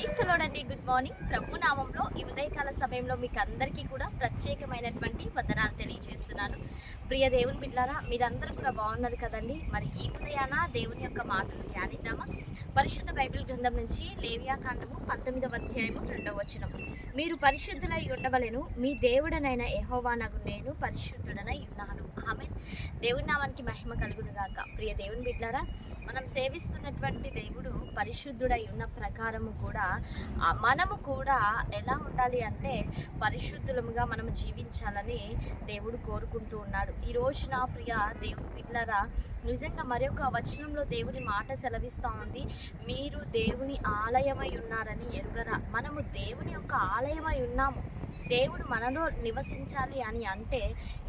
క్రైస్తలోడండి. Good morning. ప్రభు నామంలో ఈ ఉదయకాల సమయంలో మీకు అందరికీ కూడా ప్రత్యేకమైనటువంటి వందనాలు తెలియజేస్తున్నాను. ప్రియ దేవుని బిడ్డలారా, మీరందరూ కూడా బాగున్నారు కదండి. మరి ఈ ఉదయాన దేవుని యొక్క మాటలు ధ్యానిద్దామా? పరిశుద్ధ బైబిల్ గ్రంథం నుంచి లేవియాకాండము 19వ అధ్యాయము 2వ వచనం. మీరు పరిశుద్ధులై ఉండవలెను, మీ దేవుడనైన యెహోవానగు నేను పరిశుద్ధుడనై ఉన్నాను. ఆమేన్. దేవుని నామానికి మహిమ కలుగును గాక. ప్రియ దేవుని బిడ్డలారా, మనం సేవిస్తున్నటువంటి దేవుడు పరిశుద్ధుడై ఉన్న ప్రకారము కూడా మనము కూడా ఎలా ఉండాలి అంటే పరిశుద్ధులముగా మనం జీవించాలని దేవుడు కోరుకుంటూ ఉన్నాడు. ఈ రోజున ప్రియ దేవుని బిడ్డలారా, నిజంగా మరొక వచనంలో దేవుని మాట సెలవిస్తూ ఉంది, మీరు దేవుని ఆలయమై ఉన్నారని ఎరుగరా. మనము దేవుని యొక్క ఆలయమై ఉన్నాము. దేవుడు మనలో నివసించాలి అని అంటే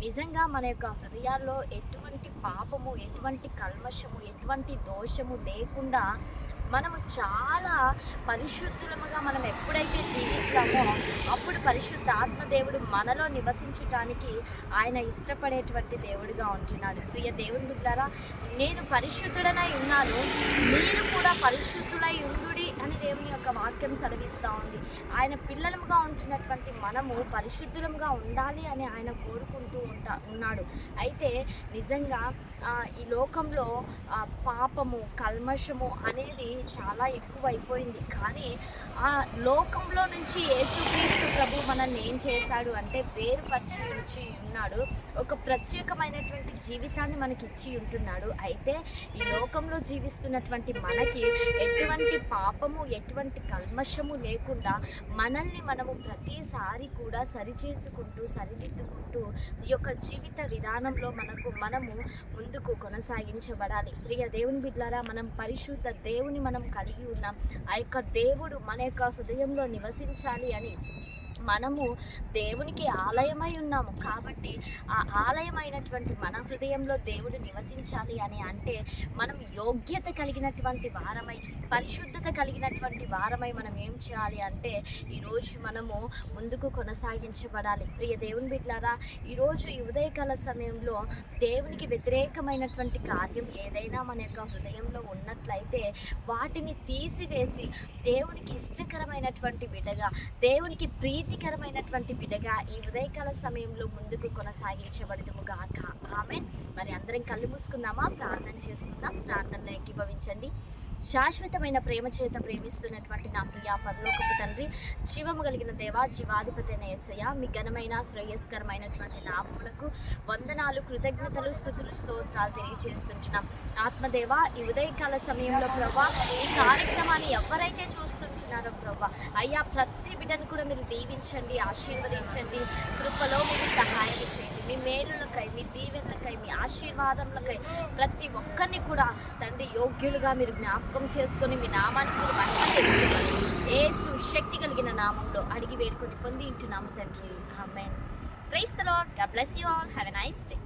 నిజంగా మన యొక్క హృదయాల్లో ఎటువంటి పాపము, ఎటువంటి కల్మషము, ఎటువంటి దోషము లేకుండా మనము చాలా పరిశుద్ధులముగా మనం ఎప్పుడైతే జీవిస్తామో అప్పుడు పరిశుద్ధ ఆత్మదేవుడు మనలో నివసించటానికి ఆయన ఇష్టపడేటువంటి దేవుడిగా ఉంటున్నాడు. ప్రియ దేవుని బిడ్డలారా, నేను పరిశుద్ధుడనై ఉన్నాను, మీరు కూడా పరిశుద్ధులై ఉండుడి అని దేవుని యొక్క వాక్యం సెలవిస్తూ ఉంది. ఆయన పిల్లలముగా ఉంటున్నటువంటి మనము పరిశుద్ధులముగా ఉండాలి అని ఆయన కోరుకుంటూ ఉన్నాడు. అయితే నిజంగా ఈ లోకంలో పాపము, కల్మషము అనేది చాలా ఎక్కువ అయిపోయింది. కానీ ఆ లోకంలో నుంచి యేసుక్రీస్తు ప్రభు మనల్ని ఏం చేశాడు అంటే వేరుపరిచి ఉంచి ఉన్నాడు. ఒక ప్రత్యేకమైనటువంటి జీవితాన్ని మనకి ఇచ్చి ఉంటున్నాడు. అయితే ఈ లోకంలో జీవిస్తున్నటువంటి మనకి ఎటువంటి పాపము, ఎటువంటి కల్మషము లేకుండా మనల్ని మనము ప్రతిసారి కూడా సరిచేసుకుంటూ, సరిదిద్దుకుంటూ ఈ యొక్క జీవిత విధానంలో మనము ముందుకు కొనసాగించబడాలి. ప్రియ దేవుని బిడ్డలారా, మనం పరిశుద్ధ దేవుని మనం కలిగి ఉన్నాం. ఆ యొక్క దేవుడు మన యొక్క హృదయంలో నివసించాలి అని మనము దేవునికి ఆలయమై ఉన్నాము. కాబట్టి ఆ ఆలయమైనటువంటి మన హృదయంలో దేవుడు నివసించాలి అని అంటే మనం యోగ్యత కలిగినటువంటి వారమై, పరిశుద్ధత కలిగినటువంటి వారమై మనం ఏం చేయాలి అంటే ఈరోజు మనము ముందుకు కొనసాగించబడాలి. ప్రియ దేవుని బిడ్డలారా, ఈరోజు ఈ ఉదయకాల సమయంలో దేవునికి వ్యతిరేకమైనటువంటి కార్యం ఏదైనా మన యొక్క హృదయంలో ఉన్నట్లయితే వాటిని తీసివేసి దేవునికి ఇష్టకరమైనటువంటి బిడ్డగా, దేవునికి ప్రీతికరమైనటువంటి బిడ్డగా ఈ ఉదయకాల సమయంలో ముందుకు కొనసాగించబడదుము గాక. ఆమేన్. మరి అందరం కళ్ళు మూసుకుందామా? ప్రార్థన చేసుకుందాం. ప్రార్థనలో ఏకీభవించండి. శాశ్వతమైన ప్రేమ చేత ప్రేమిస్తున్నటువంటి నా ప్రియ పరలోకపు తండ్రి, జీవము కలిగిన దేవా, జీవాధిపతి అయిన యేసయ్య, మీ ఘనమైన శ్రేయస్కరమైనటువంటి నామములకు వందనాలు, కృతజ్ఞతలు, స్తుతులు, స్తోత్రాలు తెలియజేస్తుంటున్నాం. ఆత్మదేవ, ఈ ఉదయకాల సమయంలో ప్రభా ఈ కార్యక్రమాన్ని ఎవరైతే చూస్తుంటున్నారో ప్రభా అయ్యా, ప్రతి బిడ్డను కూడా మీరు దీవించండి, ఆశీర్వదించండి, కృపలో మీరు సహాయం చేయండి. మీ మేలులకై, మీ దీవెనలకై, మీ ఆశీర్వాదములకై ప్రతి ఒక్కరిని కూడా తండ్రి యోగ్యులుగా మీరు జ్ఞాపకం చేసుకొని మీ నామానికి మీరు మహిమ తెచ్చుకోవాలి. యేసు శక్తి కలిగిన నామంలో అడిగి వేడుకొని పొంది ఉంటున్నాము తండ్రి. Amen. Praise the Lord. God bless you all. Have a nice day.